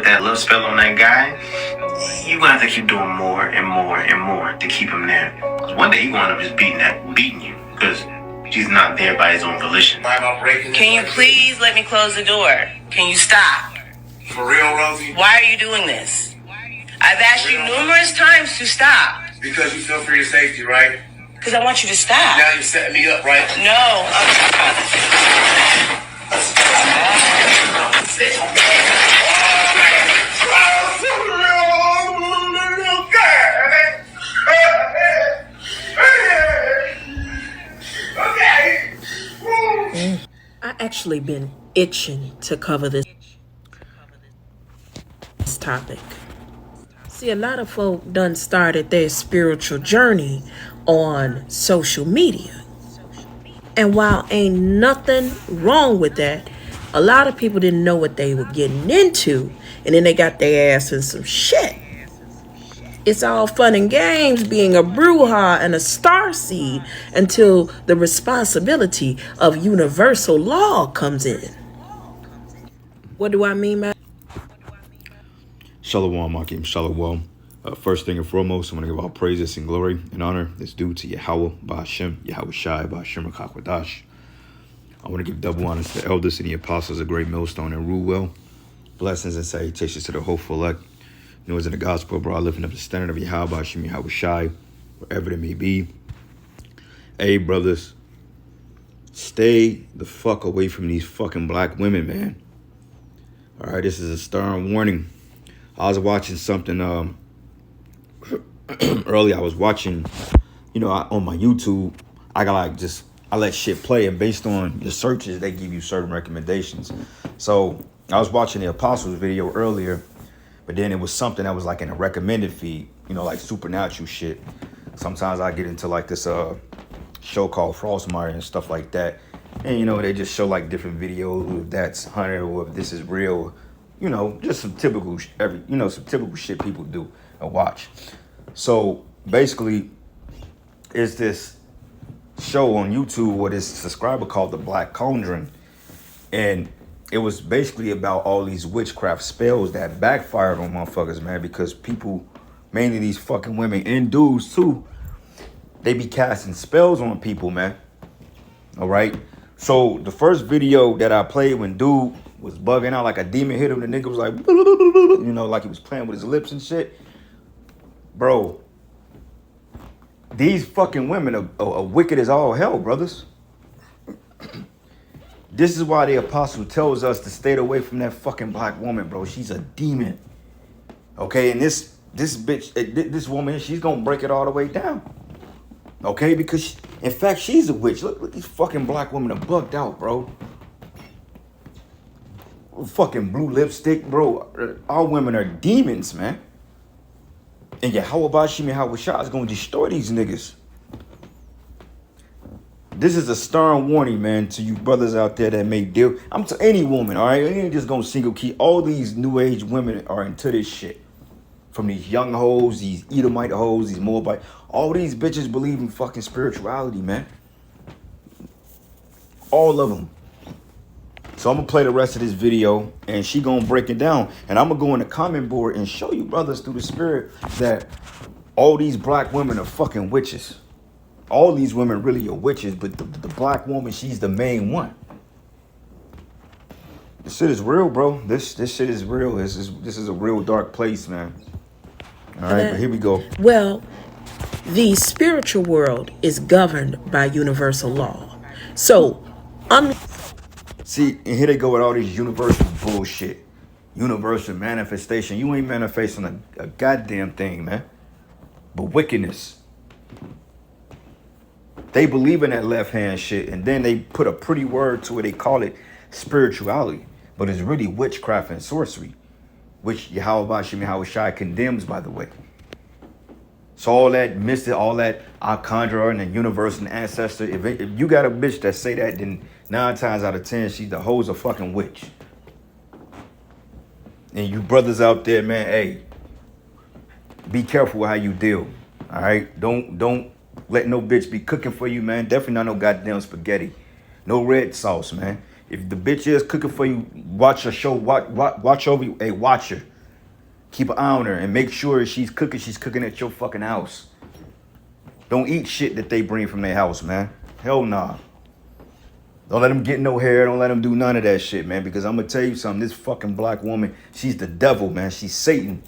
that love spell on that guy, you gonna have to keep doing more and more and more to keep him there. Because one day he gonna end up just beating you because he's not there by his own volition. Can you please let me close the door? Can you stop? For real, Rosie? Why are you doing this? I've asked you numerous times to stop. Because you feel for your safety, right? Because I want you to stop. Now you're setting me up, right? No, I actually been itching to cover this topic. See, a lot of folk done started their spiritual journey on social media. And while ain't nothing wrong with that, a lot of people didn't know what they were getting into, and then they got their ass in some shit. It's all fun and games being a bruja and a starseed until the responsibility of universal law comes in. What do I mean by Shalom, Akim, Shalom. First thing and foremost, I want to give all praises and glory and honor that's due to Yahweh, Ba'ashem, Yahweh Shai, Ba'ashem, Kakwadash. I want to give double honors to the elders and the apostles, a great millstone and rule well. Blessings and salutations to the hopeful elect. Noise in the gospel, bro, lifting up the standard of Yahweh, Ba'ashem, Yahweh Shai, wherever it may be. Hey, brothers, stay the fuck away from these fucking black women, man. All right, this is a stern warning. I was watching something earlier. I was watching, on my YouTube, I let shit play, and based on the searches, they give you certain recommendations. So I was watching the Apostles video earlier, but then it was something that was like in a recommended feed, like supernatural shit. Sometimes I get into like this show called Frostmire and stuff like that. And, they just show like different videos, if that's hunted or if this is real, just some typical, some typical shit people do and watch. So basically, it's this show on YouTube with this subscriber called The Black Conjuring. And it was basically about all these witchcraft spells that backfired on motherfuckers, man, because people, mainly these fucking women and dudes too, they be casting spells on people, man. All right. So the first video that I played when dude was bugging out like a demon hit him, the nigga was like, like he was playing with his lips and shit. Bro, these fucking women are wicked as all hell, brothers. This is why the apostle tells us to stay away from that fucking black woman, bro. She's a demon. Okay, and this bitch, this woman, she's gonna break it all the way down. Okay, because in fact, she's a witch. Look, these fucking black women are bugged out, bro. Fucking blue lipstick, bro. All women are demons, man. And Yahweh Ba'ashem Yahweh Shai is gonna destroy these niggas. This is a stern warning, man, to you brothers out there that may deal. I'm to any woman, all right? I ain't just gonna single key. All these new age women are into this shit. From these young hoes, these Edomite hoes, these Moabite. All these bitches believe in fucking spirituality, man. All of them. So I'm going to play the rest of this video, and she going to break it down. And I'm going to go in the comment board and show you brothers through the spirit that all these black women are fucking witches. All these women really are witches, but the black woman, she's the main one. This shit is real, bro. This shit is real. This is a real dark place, man. All right, but here we go. Well, the spiritual world is governed by universal law. So, see, and here they go with all these universal bullshit. Universal manifestation. You ain't manifesting a goddamn thing, man. But wickedness. They believe in that left hand shit, and then they put a pretty word to it. They call it spirituality. But it's really witchcraft and sorcery, which Yahweh Ba'ashem Yahweh Shai condemns, by the way. So all that mystic, all that I conjure and the universe and ancestor, if you got a bitch that say that, then 9 times out of 10, the hoe's a fucking witch. And you brothers out there, man, hey, be careful with how you deal. All right? Don't let no bitch be cooking for you, man. Definitely not no goddamn spaghetti. No red sauce, man. If the bitch is cooking for you, watch her show. Watch over you. Hey, watch her. Keep an eye on her and make sure she's cooking at your fucking house. Don't eat shit that they bring from their house, man. Hell nah. Don't let them get no hair. Don't let them do none of that shit, man. Because I'm going to tell you something. This fucking black woman, she's the devil, man. She's Satan.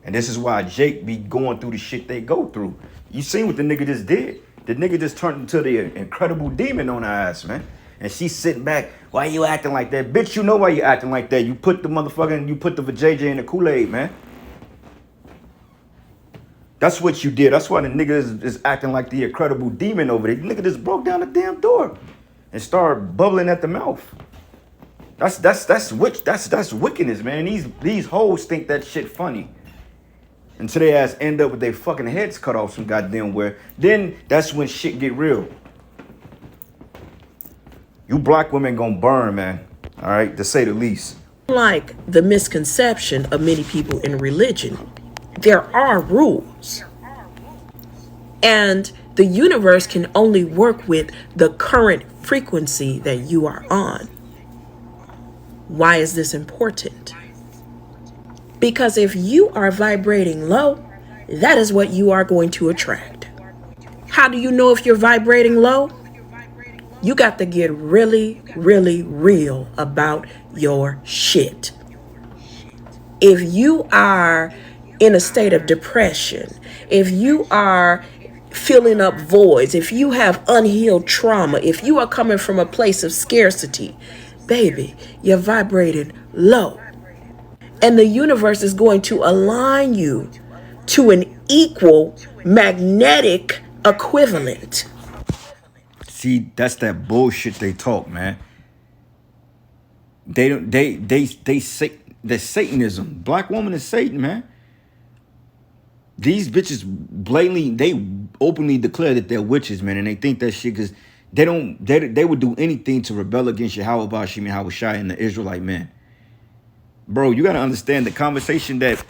And this is why Jake be going through the shit they go through. You seen what the nigga just did? The nigga just turned into the incredible demon on her ass, man. And she's sitting back. Why you acting like that? Bitch, you know why you acting like that. You put the JJ in the Kool-Aid, man. That's what you did. That's why the nigga is acting like the incredible demon over there. The nigga just broke down the damn door and started bubbling at the mouth. That's wickedness, man. These hoes think that shit funny. Until they ass end up with their fucking heads cut off some goddamn where. Then that's when shit get real. You black women gonna burn, man. All right, to say the least. Like the misconception of many people in religion, there are rules. And the universe can only work with the current frequency that you are on. Why is this important? Because if you are vibrating low, that is what you are going to attract. How do you know if you're vibrating low? You got to get really, really real about your shit. If you are in a state of depression, if you are filling up voids, if you have unhealed trauma, if you are coming from a place of scarcity, baby, you're vibrating low. And the universe is going to align you to an equal magnetic equivalent. See, that's that bullshit they talk, man. They say the Satanism. Black woman is Satan, man. These bitches blatantly, they openly declare that they're witches, man, and they think that shit because they would do anything to rebel against Yahweh Bashim and Yahweh Shai and the Israelite man. Bro, you gotta understand the conversation that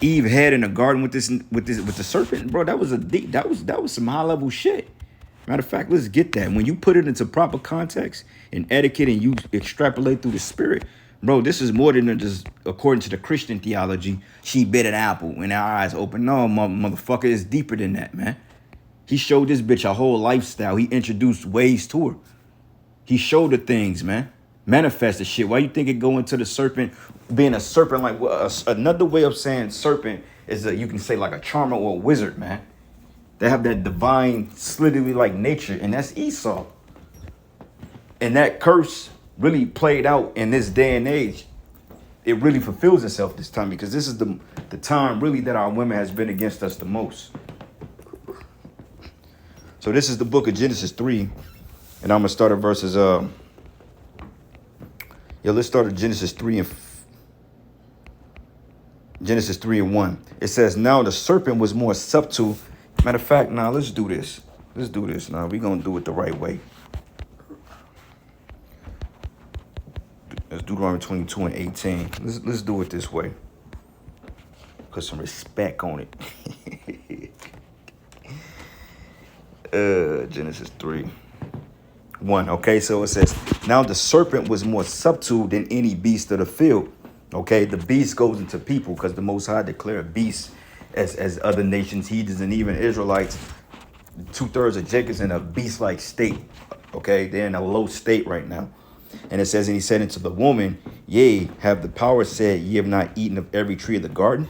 Eve had in the garden with the serpent, bro. That was some high level shit. Matter of fact, let's get that. When you put it into proper context and etiquette and you extrapolate through the spirit, bro, this is more than just according to the Christian theology. She bit an apple and her eyes open. No, motherfucker, it's deeper than that, man. He showed this bitch a whole lifestyle. He introduced ways to her. He showed her things, man. Manifested shit. Why you think it go into the serpent being a serpent? Like another way of saying serpent is that you can say like a charmer or a wizard, man. They have that divine, slithery like nature, and that's Esau. And that curse really played out in this day and age. It really fulfills itself this time because this is the time really that our women has been against us the most. So this is the book of Genesis 3, and I'm gonna start at verses let's start at Genesis 3 and 1. It says, now the serpent was more subtle. Matter of fact, now let's do this. Let's do this now. We're going to do it the right way. Let's do Deuteronomy 22 and 18. Let's do it this way. Put some respect on it. Genesis 3. 1. Okay, so it says, now the serpent was more subtle than any beast of the field. Okay, the beast goes into people because the Most High declared beasts as other nations, heathens, and even Israelites. 2/3 of Jacob's in a beast-like state. Okay, they're in a low state right now. And it says, and he said unto the woman, yea, have the power said, ye have not eaten of every tree of the garden?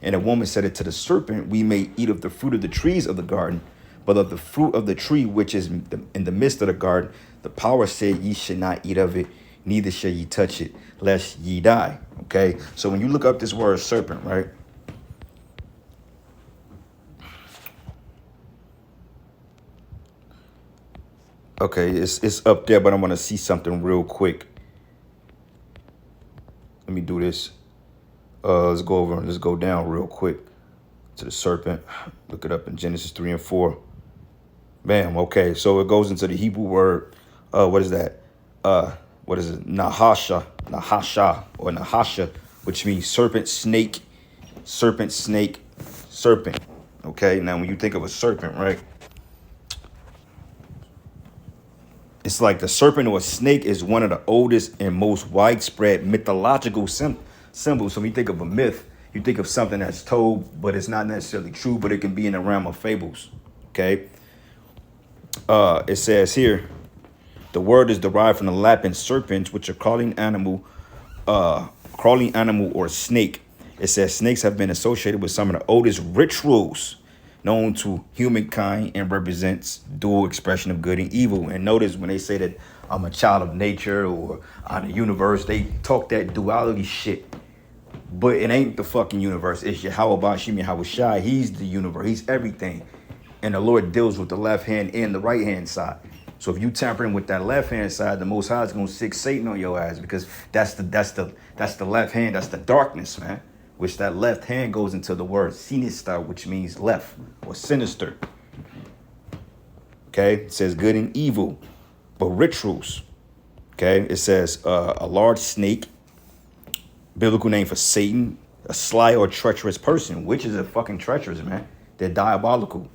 And the woman said unto the serpent, we may eat of the fruit of the trees of the garden, but of the fruit of the tree which is in the midst of the garden, the power said, ye should not eat of it, neither shall ye touch it, lest ye die. Okay, so when you look up this word serpent, right? Okay, it's up there, but I want to see something real quick. Let me do this. Let's go down real quick to the serpent. Look it up in Genesis 3 and 4. Bam. Okay, so it goes into the Hebrew word. What is that? What is it? Nahasha, or Nahasha, which means serpent, snake, serpent, snake, serpent. Okay, now when you think of a serpent, right? It's like the serpent or snake is one of the oldest and most widespread mythological symbols. So when you think of a myth, you think of something that's told, but it's not necessarily true, but it can be in the realm of fables. Okay. It says here, the word is derived from the Latin serpent, which are crawling animal or snake. It says snakes have been associated with some of the oldest rituals known to humankind and represents dual expression of good and evil. And notice when they say that I'm a child of nature or on the universe, they talk that duality shit. But it ain't the fucking universe. It's Yahweh Shimi Hawashai. He's the universe. He's everything. And the Lord deals with the left hand and the right hand side. So if you tampering with that left hand side, the Most High is gonna sick Satan on your ass, because that's the left hand. That's the darkness, man. Which that left hand goes into the word sinister, which means left or sinister. Okay, it says good and evil, but rituals. Okay, it says a large snake, biblical name for Satan, a sly or treacherous person. Witches are fucking treacherous, man. They're diabolical.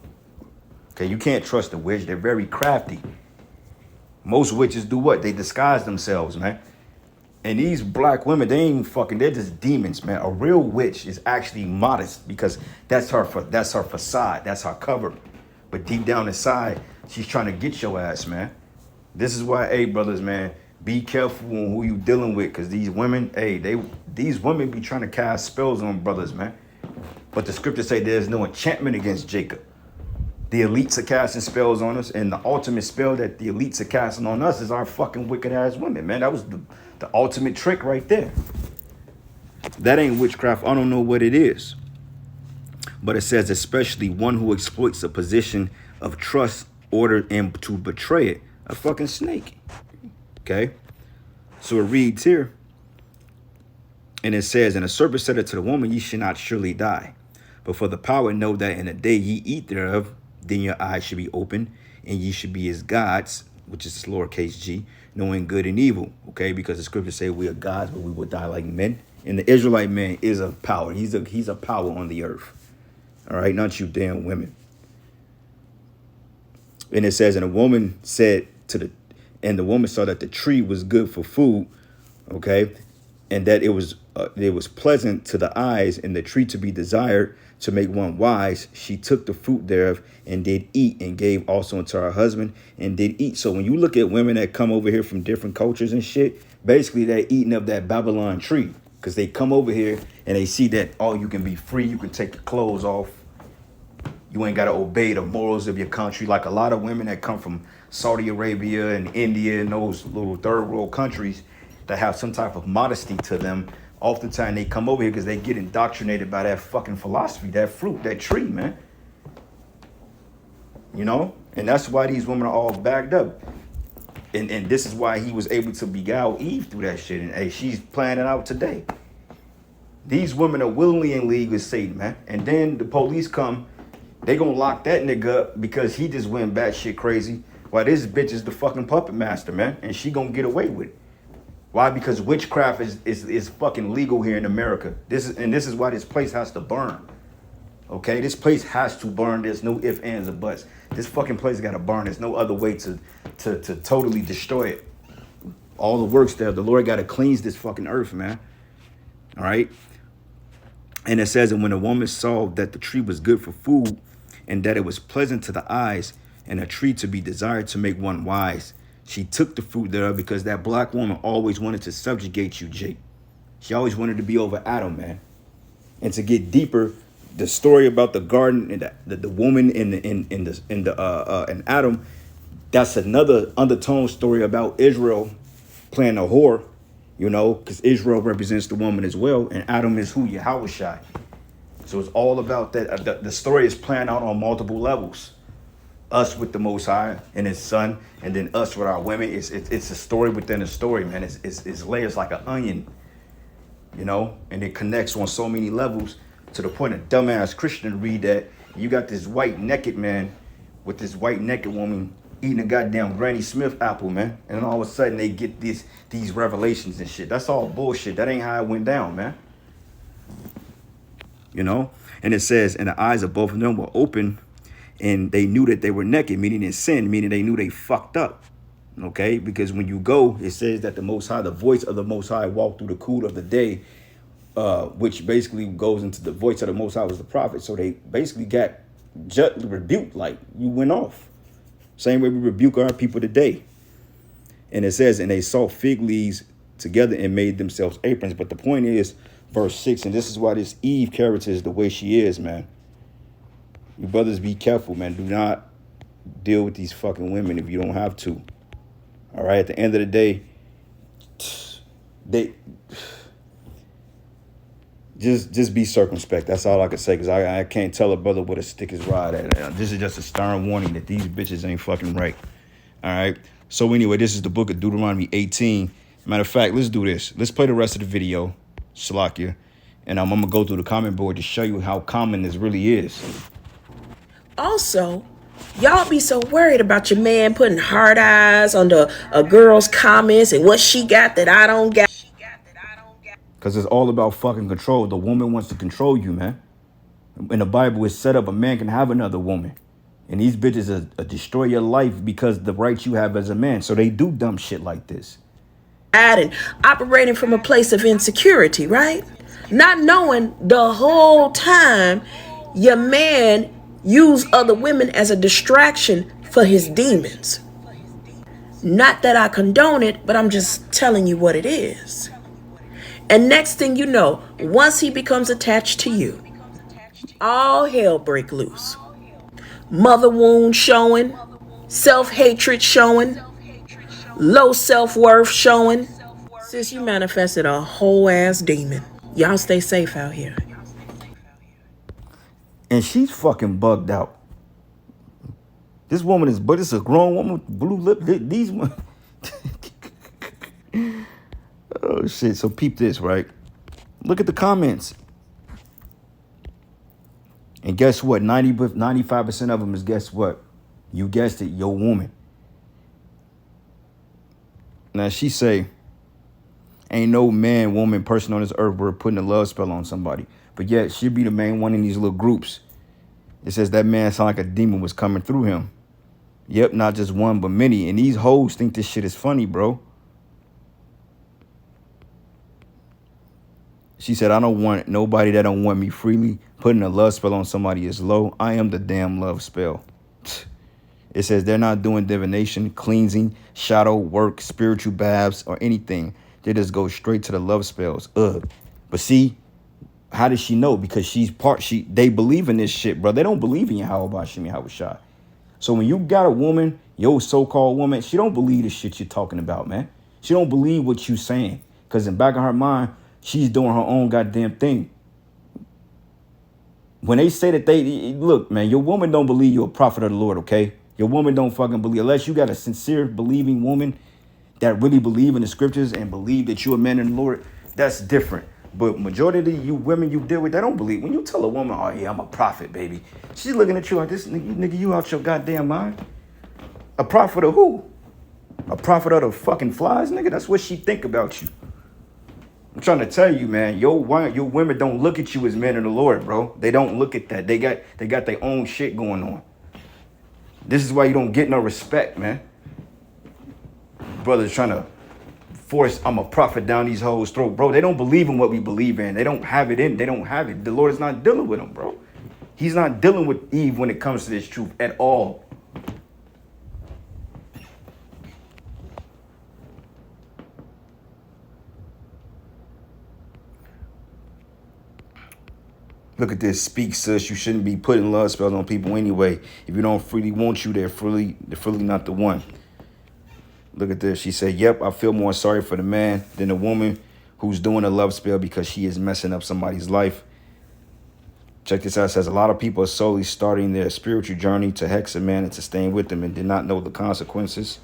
Okay, you can't trust a witch. They're very crafty. Most witches do what? They disguise themselves, man. And these black women, they ain't fucking, they're just demons, man. A real witch is actually modest, because that's her facade, that's her cover. But deep down inside, she's trying to get your ass, man. This is why, hey, brothers, man, be careful on who you dealing with, because these women, these women be trying to cast spells on brothers, man. But the scriptures say there's no enchantment against Jacob. The elites are casting spells on us, and the ultimate spell that the elites are casting on us is our fucking wicked ass women, man. That was the ultimate trick right there. That ain't witchcraft. I don't know what it is. But it says especially one who exploits a position of trust, order, and to betray it. A fucking snake. Okay? So it reads here. And it says, and the serpent said unto the woman, ye shall not surely die. But for the power know that in the day ye eat thereof, then your eyes should be open, and ye should be as gods, which is lowercase g, knowing good and evil. Okay, because the scriptures say we are gods, but we will die like men. And the Israelite man is a power. He's a power on the earth. All right, not you damn women. And it says, and the woman said and the woman saw that the tree was good for food, okay, and that it was pleasant to the eyes, and the tree to be desired to make one wise. She took the fruit thereof and did eat, and gave also unto her husband and did eat. So when you look at women that come over here from different cultures and shit, basically they're eating of that Babylon tree, because they come over here and they see that, oh, you can be free, you can take your clothes off, you ain't got to obey the morals of your country. Like a lot of women that come from Saudi Arabia and India and those little third world countries that have some type of modesty to them, oftentimes they come over here because they get indoctrinated by that fucking philosophy, that fruit, that tree, man. You know? And that's why these women are all backed up. And this is why he was able to beguile Eve through that shit. And hey, she's playing it out today. These women are willingly in league with Satan, man. And then the police come, they gonna lock that nigga up because he just went batshit crazy. While this bitch is the fucking puppet master, man. And she gonna get away with it. Why? Because witchcraft is fucking legal here in America. This is why this place has to burn. Okay, this place has to burn. There's no ifs, ands, or buts. This fucking place gotta burn. There's no other way to totally destroy it. All the works there, the Lord gotta cleanse this fucking earth, man. All right. And it says, and when a woman saw that the tree was good for food, and that it was pleasant to the eyes, and a tree to be desired to make one wise, she took the fruit thereof, because that black woman always wanted to subjugate you, Jake. She always wanted to be over Adam, man. And to get deeper, the story about the garden and the woman in Adam, that's another undertone story about Israel playing a whore, you know, because Israel represents the woman as well, and Adam is who? Yahushua. So it's all about that. The story is playing out on multiple levels. Us with the Most High and His Son, and then us with our women. It's a story within a story, man. It's layers like an onion, you know, and it connects on so many levels to the point a dumbass Christian read that you got this white naked man with this white naked woman eating a goddamn Granny Smith apple, man, and then all of a sudden they get these revelations and shit. That's all bullshit. That ain't how it went down, man. You know, and it says, and the eyes of both of them were open, and they knew that they were naked, meaning in sin, meaning they knew they fucked up. Okay, because when you go, it says that the Most High, the voice of the Most High, walked through the cool of the day, which basically goes into the voice of the Most High was the prophet. So they basically got rebuked, like you went off. Same way we rebuke our people today. And it says, and they sawed fig leaves together and made themselves aprons. But the point is, verse 6, and this is why this Eve character is the way she is, man. You brothers be careful, man. Do not deal with these fucking women if you don't have to. All right, at the end of the day, they just be circumspect. That's all I can say, because I can't tell a brother what a stick is ride at. This is just a stern warning that these bitches ain't fucking right. All right. So anyway, this is the book of Deuteronomy 18. Matter of fact, let's do this. Let's play the rest of the video, Shalakia, and I'm gonna go through the comment board to show you how common this really is. Also, y'all be so worried about your man putting hard eyes on a girl's comments and what she got that I don't got. Because it's all about fucking control. The woman wants to control you, man. In the Bible, it's set up a man can have another woman. And these bitches destroy your life because the rights you have as a man. So they do dumb shit like this. And operating from a place of insecurity, right? Not knowing the whole time your man used other women as a distraction for his demons. Not that I condone it, but I'm just telling you what it is. And next thing you know, once he becomes attached to you, all hell break loose. Mother wound showing, self-hatred showing, low self-worth showing. Sis, you manifested a whole ass demon. Y'all stay safe out here. And she's fucking bugged out. This woman is, but it's a grown woman with blue lip. These oh shit. So peep this, right? Look at the comments. And guess what? 95% of them is, guess what? You guessed it, your woman. Now she say, ain't no man, woman, person on this earth worth putting a love spell on somebody. But yet she be the main one in these little groups. It says that man sound like a demon was coming through him. Yep, not just one, but many. And these hoes think this shit is funny, bro. She said, I don't want nobody that don't want me freely. Putting a love spell on somebody is low. I am the damn love spell. It says they're not doing divination, cleansing, shadow work, spiritual baths, or anything. They just go straight to the love spells. Ugh. But see, how does she know? Because they believe in this shit, bro. They don't believe in Yahweh Shemi Hawashai. So when you got a woman, your so-called woman, she don't believe the shit you're talking about, man. She don't believe what you saying. Because in the back of her mind, she's doing her own goddamn thing. When they say that look, man, your woman don't believe you're a prophet of the Lord, okay? Your woman don't fucking believe, unless you got a sincere believing woman that really believe in the scriptures and believe that you're a man in the Lord, that's different. But majority of you women you deal with, they don't believe. When you tell a woman, oh yeah, I'm a prophet, baby, she's looking at you like, this nigga, you out your goddamn mind? A prophet of who? A prophet of the fucking flies, nigga? That's what she think about you. I'm trying to tell you, man, your women don't look at you as men of the Lord, bro. They don't look at that. They got their own shit going on. This is why you don't get no respect, man. Brothers trying to force I'm a prophet down these hoes' throat, bro. They don't believe in what we believe in. They don't have it. The Lord is not dealing with them, bro. He's not dealing with Eve when it comes to this truth at all. Look at this. Speak, sis. You shouldn't be putting love spells on people anyway. If you don't freely want you, they're freely not the one. Look at this. She said, yep, I feel more sorry for the man than the woman who's doing a love spell because she is messing up somebody's life. Check this out. It says a lot of people are slowly starting their spiritual journey to hex a man and to staying with them and did not know the consequences.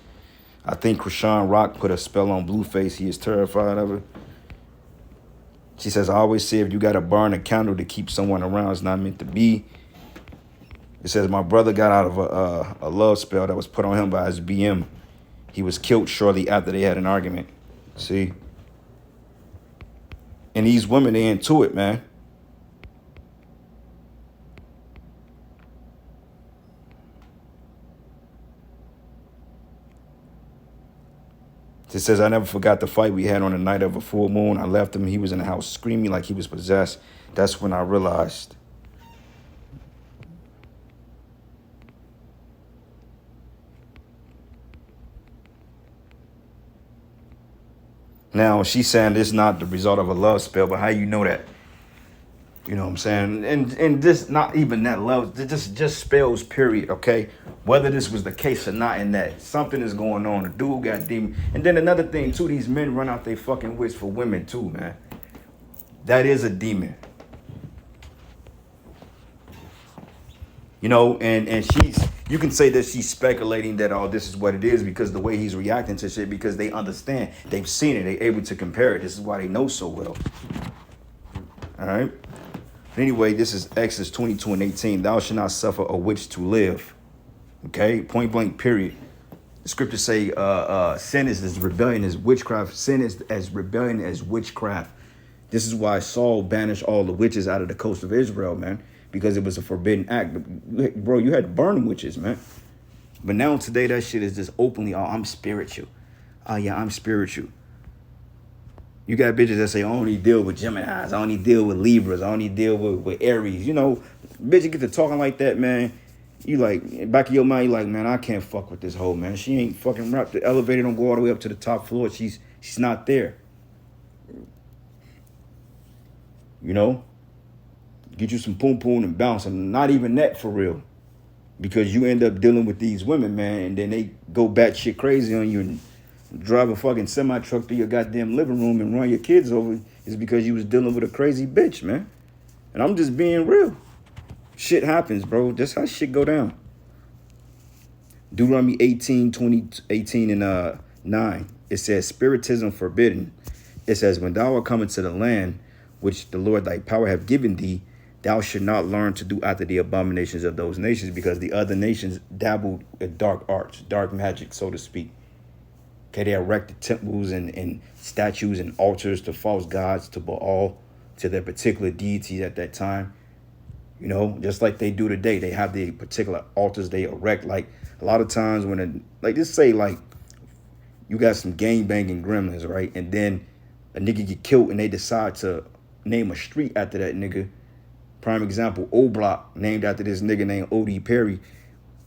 I think Krishan Rock put a spell on Blueface. He is terrified of it. She says, I always say if you got to burn a candle to keep someone around, it's not meant to be. It says my brother got out of a love spell that was put on him by his BM. He was killed shortly after they had an argument. See? And these women, they into it, man. It says, I never forgot the fight we had on the night of a full moon. I left him. He was in the house screaming like he was possessed. That's when I realized. Now, she's saying this is not the result of a love spell, but how you know that? You know what I'm saying? And this, not even that love, just spells, period, okay? Whether this was the case or not, in that something is going on. The dude got demon. And then another thing, too, these men run out their fucking wits for women, too, man. That is a demon. You know, and you can say that she's speculating that, oh, this is what it is because the way he's reacting to shit, because they understand. They've seen it. They're able to compare it. This is why they know so well. All right? Anyway, this is Exodus 22:18. Thou shalt not suffer a witch to live. Okay? Point blank, period. The scriptures say sin is as rebellion as witchcraft. Sin is as rebellion as witchcraft. This is why Saul banished all the witches out of the coast of Israel, man. Because it was a forbidden act. Bro, you had to burn witches, man. But now today, that shit is just openly, oh, I'm spiritual. Oh, yeah, I'm spiritual. You got bitches that say, I only deal with Geminis. I only deal with Libras. I only deal with Aries. You know, bitch, you get to talking like that, man. You like, back of your mind, you like, man, I can't fuck with this hoe, man. She ain't fucking wrapped. The elevator don't go all the way up to the top floor. She's not there. You know? Get you some poom poom and bounce. And not even that for real. Because you end up dealing with these women, man, and then they go batshit crazy on you and drive a fucking semi-truck through your goddamn living room and run your kids over. Is because you was dealing with a crazy bitch, man. And I'm just being real. Shit happens, bro. That's how shit go down. Deuteronomy 18 and 9. It says, spiritism forbidden. It says, when thou art coming to the land which the Lord thy power have given thee, thou should not learn to do after the abominations of those nations, because the other nations dabbled in dark arts, dark magic, so to speak. Okay, they erected temples and statues and altars to false gods, to Baal, to their particular deities at that time. You know, just like they do today. They have the particular altars they erect. Like, a lot of times when, like, just say, like, you got some gang banging gremlins, right? And then a nigga get killed and they decide to name a street after that nigga. Prime example, O Block, named after this nigga named O.D. Perry.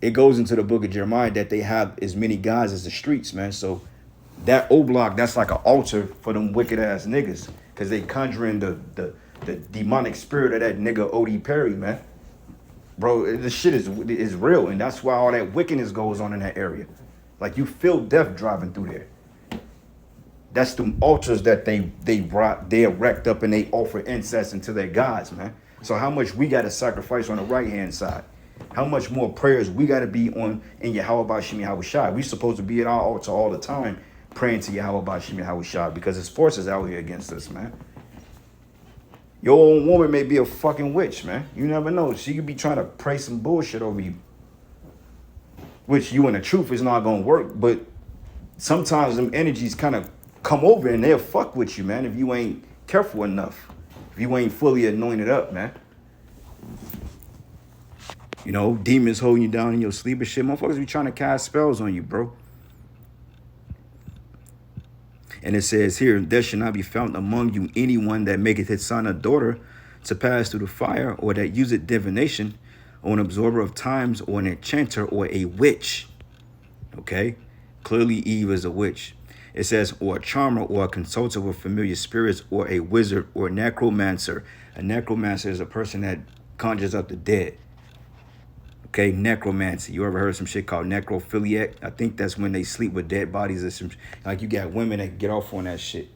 It goes into the book of Jeremiah that they have as many guys as the streets, man. So that O Block, that's like an altar for them wicked ass niggas, because they conjuring the demonic spirit of that nigga O.D. Perry, man. Bro, this shit is real, and that's why all that wickedness goes on in that area. Like, you feel death driving through there. That's the altars that they erect up, and they offer incense into their gods, man. So how much we got to sacrifice on the right-hand side? How much more prayers we got to be on in Yahweh Bashim Yahweh Shai? We supposed to be at our altar all the time praying to Yahweh Bashim Yahweh Shai, because his forces out here against us, man. Your own woman may be a fucking witch, man. You never know. She could be trying to pray some bullshit over you, which you and the truth is not going to work. But sometimes them energies kind of come over and they'll fuck with you, man, if you ain't careful enough. If you ain't fully anointed up, man. You know, demons holding you down in your sleep and shit. Motherfuckers be trying to cast spells on you, bro. And it says here, there shall not be found among you anyone that maketh his son or daughter to pass through the fire, or that useth divination, or an absorber of times, or an enchanter, or a witch. Okay? Clearly Eve is a witch. It says, or a charmer, or a consultant with familiar spirits, or a wizard, or a necromancer. A necromancer is a person that conjures up the dead. Okay, necromancy. You ever heard some shit called necrophiliac? I think that's when they sleep with dead bodies or some, like, you got women that get off on that shit.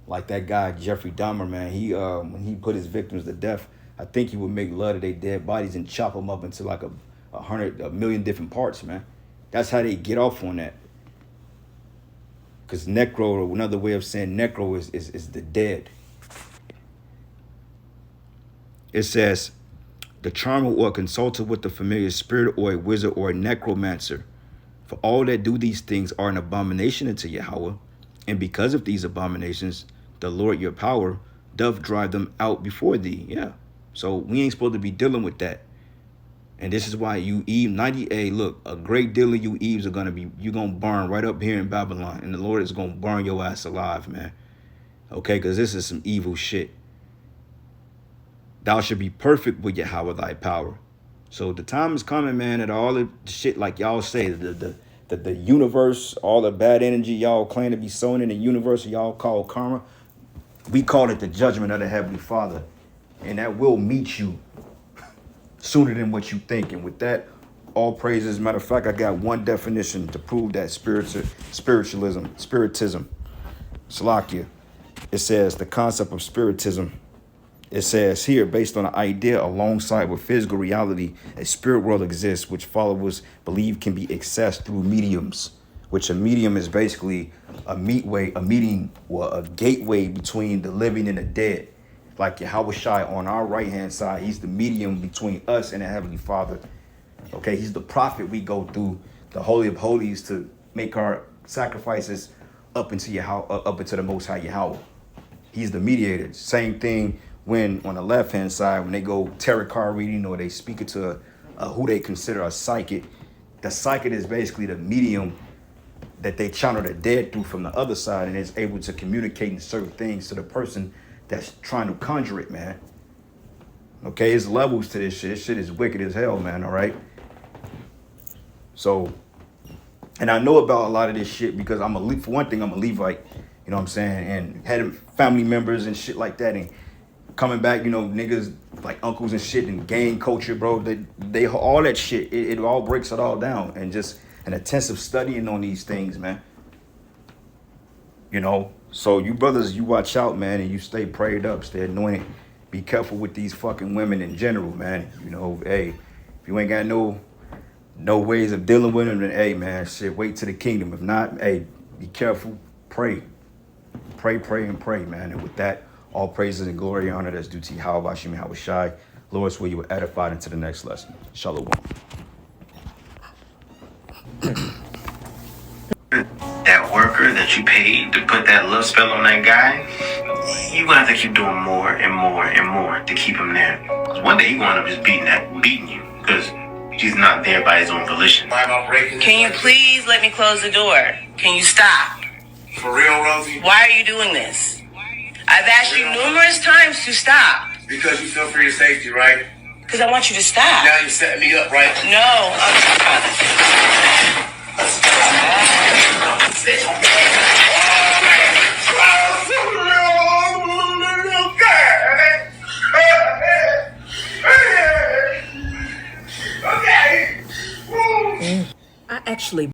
Like that guy Jeffrey Dahmer, man. He when he put his victims to death, I think he would make love to their dead bodies and chop them up into like a million different parts, man. That's how they get off on that. Because necro, or another way of saying necro, is the dead. It says, the charmer or consultant with the familiar spirit, or a wizard, or a necromancer. For all that do these things are an abomination unto Yahweh. And because of these abominations, the Lord your power doth drive them out before thee. Yeah. So we ain't supposed to be dealing with that. And this is why you Eve 98. Look, a great deal of you Eves are gonna be, you're gonna burn right up here in Babylon, and the Lord is gonna burn your ass alive, man. Okay, because this is some evil shit. Thou should be perfect with Yahweh thy power. So the time is coming, man, that all the shit like y'all say, the universe, all the bad energy y'all claim to be sown in the universe, y'all call karma. We call it the judgment of the Heavenly Father, and that will meet you sooner than what you think. And with that, all praises. Matter of fact, I got one definition to prove that spiritism. Salakia. It says the concept of spiritism. It says here, based on an idea alongside with physical reality, a spirit world exists, which followers believe can be accessed through mediums, which a medium is basically a gateway between the living and the dead. Like Yahweh Shai on our right-hand side, he's the medium between us and the Heavenly Father. Okay, he's the prophet we go through the Holy of Holies to make our sacrifices up into the Most High Yahweh. He's the mediator. Same thing when on the left-hand side, when they go tarot card reading or they speak it to who they consider a psychic. The psychic is basically the medium that they channel the dead through from the other side, and is able to communicate in certain things to the person that's trying to conjure it, man. Okay, there's levels to this shit. This shit is wicked as hell, man, all right? So, and I know about a lot of this shit because for one thing, I'm a Levite, you know what I'm saying? And had family members and shit like that, and coming back, you know, niggas like uncles and shit and gang culture, bro. They all that shit, it all breaks it all down, and just an intensive studying on these things, man. You know, so you brothers, you watch out, man, and you stay prayed up, stay anointed. Be careful with these fucking women in general, man. You know, hey, if you ain't got no ways of dealing with them, then hey, man, shit, wait to the kingdom. If not, hey, be careful, pray, and pray, man. And with that, all praises and glory and honor that's due to Yahweh Hashem Yahweh Shai. Lord, swear you were edified into the next lesson. Shalom. That worker that you paid to put that love spell on that guy, you're gonna have to keep doing more and more and more to keep him there. Because one day he's gonna end up just beating you because he's not there by his own volition. Can you please let me close the door? Can you stop? For real, Rosie? Why are you doing this? I've asked you numerous times to stop. Because you feel for your safety, right? Because I want you to stop. Now you're setting me up, right? No.